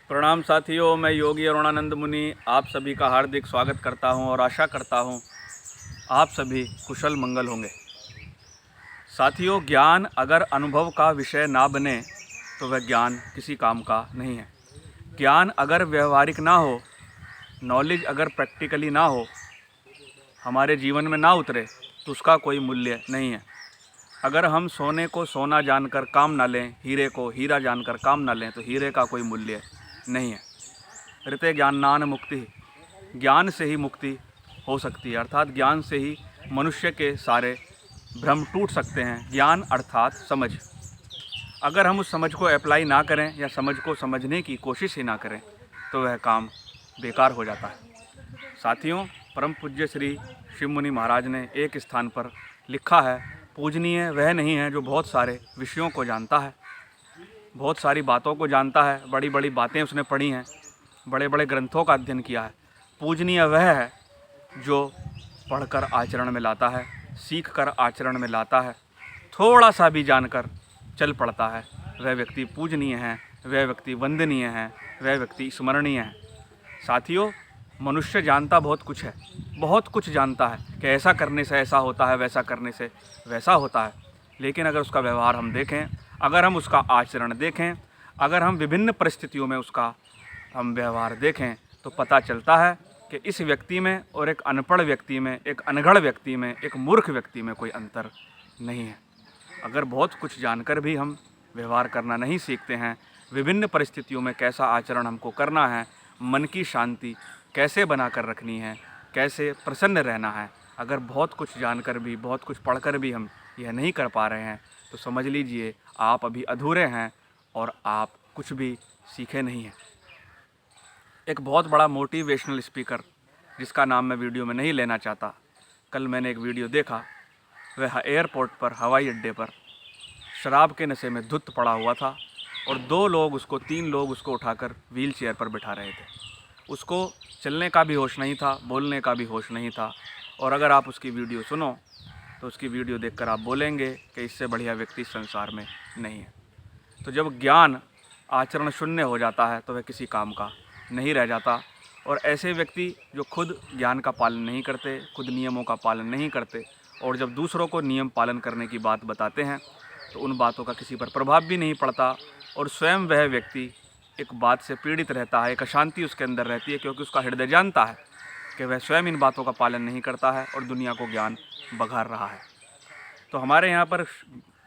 प्रणाम साथियों, मैं योगी अरुणानंद मुनि आप सभी का हार्दिक स्वागत करता हूं और आशा करता हूं आप सभी कुशल मंगल होंगे। साथियों, ज्ञान अगर अनुभव का विषय ना बने तो वह ज्ञान किसी काम का नहीं है। ज्ञान अगर व्यवहारिक ना हो, नॉलेज अगर प्रैक्टिकली ना हो, हमारे जीवन में ना उतरे तो उसका कोई मूल्य नहीं है। अगर हम सोने को सोना जानकर काम ना लें, हीरे को हीरा जानकर काम ना लें, तो हीरे का कोई मूल्य नहीं है। ऋते ज्ञानान मुक्ति, ज्ञान से ही मुक्ति हो सकती है, अर्थात ज्ञान से ही मनुष्य के सारे भ्रम टूट सकते हैं। ज्ञान अर्थात समझ। अगर हम उस समझ को अप्लाई ना करें या समझ को समझने की कोशिश ही ना करें तो वह काम बेकार हो जाता है। साथियों, परम पूज्य श्री शिव मुनि महाराज ने एक स्थान पर लिखा है, पूजनीय वह नहीं है जो बहुत सारे विषयों को जानता है, बहुत सारी बातों को जानता है, बड़ी बड़ी बातें उसने पढ़ी हैं, बड़े बड़े ग्रंथों का अध्ययन किया है। पूजनीय वह है जो पढ़कर आचरण में लाता है, सीख कर आचरण में लाता है, थोड़ा सा भी जानकर चल पड़ता है। वह व्यक्ति पूजनीय है, वह व्यक्ति वंदनीय है, वह व्यक्ति स्मरणीय है। साथियों, मनुष्य जानता बहुत कुछ है, बहुत कुछ जानता है कि ऐसा करने से ऐसा होता है, वैसा करने से वैसा होता है। लेकिन अगर उसका व्यवहार हम देखें, अगर हम उसका आचरण देखें, अगर हम विभिन्न परिस्थितियों में उसका हम व्यवहार देखें तो पता चलता है कि इस व्यक्ति में और एक अनपढ़ व्यक्ति में, एक अनगढ़ व्यक्ति में, एक मूर्ख व्यक्ति में कोई अंतर नहीं है। अगर बहुत कुछ जानकर भी हम व्यवहार करना नहीं सीखते हैं, विभिन्न परिस्थितियों में कैसा आचरण हमको करना है, मन की शांति कैसे बना कर रखनी है, कैसे प्रसन्न रहना है, अगर बहुत कुछ जानकर भी, बहुत कुछ पढ़कर भी हम यह नहीं कर पा रहे हैं तो समझ लीजिए आप अभी अधूरे हैं और आप कुछ भी सीखे नहीं हैं। एक बहुत बड़ा मोटिवेशनल स्पीकर, जिसका नाम मैं वीडियो में नहीं लेना चाहता, कल मैंने एक वीडियो देखा। वह एयरपोर्ट पर, हवाई अड्डे पर शराब के नशे में धुत पड़ा हुआ था और तीन लोग उसको उठाकर व्हील चेयर पर बिठा रहे थे। उसको चलने का भी होश नहीं था, बोलने का भी होश नहीं था। और अगर आप उसकी वीडियो सुनो तो उसकी वीडियो देखकर आप बोलेंगे कि इससे बढ़िया व्यक्ति संसार में नहीं है। तो जब ज्ञान आचरण शून्य हो जाता है तो वह किसी काम का नहीं रह जाता। और ऐसे व्यक्ति जो खुद ज्ञान का पालन नहीं करते, खुद नियमों का पालन नहीं करते, और जब दूसरों को नियम पालन करने की बात बताते हैं तो उन बातों का किसी पर प्रभाव भी नहीं पड़ता और स्वयं वह व्यक्ति एक बात से पीड़ित रहता है, एक अशांति उसके अंदर रहती है, क्योंकि उसका हृदय जानता है कि वह स्वयं इन बातों का पालन नहीं करता है और दुनिया को ज्ञान बघार रहा है। तो हमारे यहाँ पर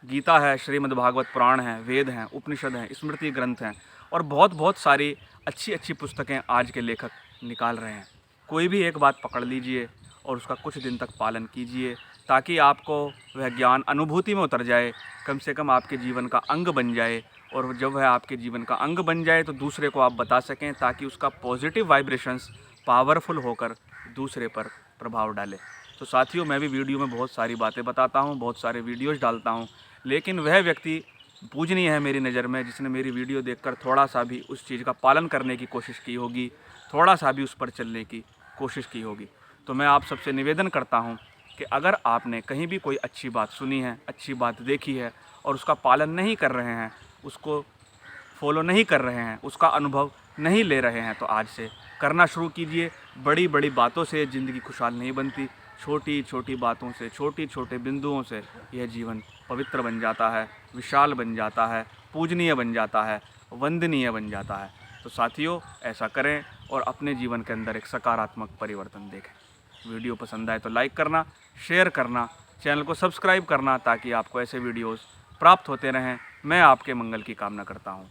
गीता है, श्रीमद् भागवत पुराण है, वेद हैं, उपनिषद हैं, स्मृति ग्रंथ हैं और बहुत सारी अच्छी अच्छी पुस्तकें आज के लेखक निकाल रहे हैं। कोई भी एक बात पकड़ लीजिए और उसका कुछ दिन तक पालन कीजिए ताकि आपको वह ज्ञान अनुभूति में उतर जाए, कम से कम आपके जीवन का अंग बन जाए। और जब वह आपके जीवन का अंग बन जाए तो दूसरे को आप बता सकें, ताकि उसका पॉजिटिव वाइब्रेशंस पावरफुल होकर दूसरे पर प्रभाव डाले। तो साथियों, मैं भी वीडियो में बहुत सारी बातें बताता हूँ, बहुत सारे वीडियोज़ डालता हूँ, लेकिन वह व्यक्ति पूजनीय है मेरी नज़र में जिसने मेरी वीडियो देखकर थोड़ा सा भी उस चीज़ का पालन करने की कोशिश की होगी, थोड़ा सा भी उस पर चलने की कोशिश की होगी। तो मैं आप सबसे निवेदन करता हूँ कि अगर आपने कहीं भी कोई अच्छी बात सुनी है, अच्छी बात देखी है और उसका पालन नहीं कर रहे हैं, उसको फॉलो नहीं कर रहे हैं, उसका अनुभव नहीं ले रहे हैं, तो आज से करना शुरू कीजिए। बड़ी बड़ी बातों से ज़िंदगी खुशहाल नहीं बनती, छोटी छोटी बातों से, छोटी छोटे बिंदुओं से यह जीवन पवित्र बन जाता है, विशाल बन जाता है, पूजनीय बन जाता है, वंदनीय बन जाता है। तो साथियों, ऐसा करें और अपने जीवन के अंदर एक सकारात्मक परिवर्तन देखें। वीडियो पसंद आए तो लाइक करना, शेयर करना, चैनल को सब्सक्राइब करना ताकि आपको ऐसे वीडियोज़ प्राप्त होते रहें। मैं आपके मंगल की कामना करता हूँ।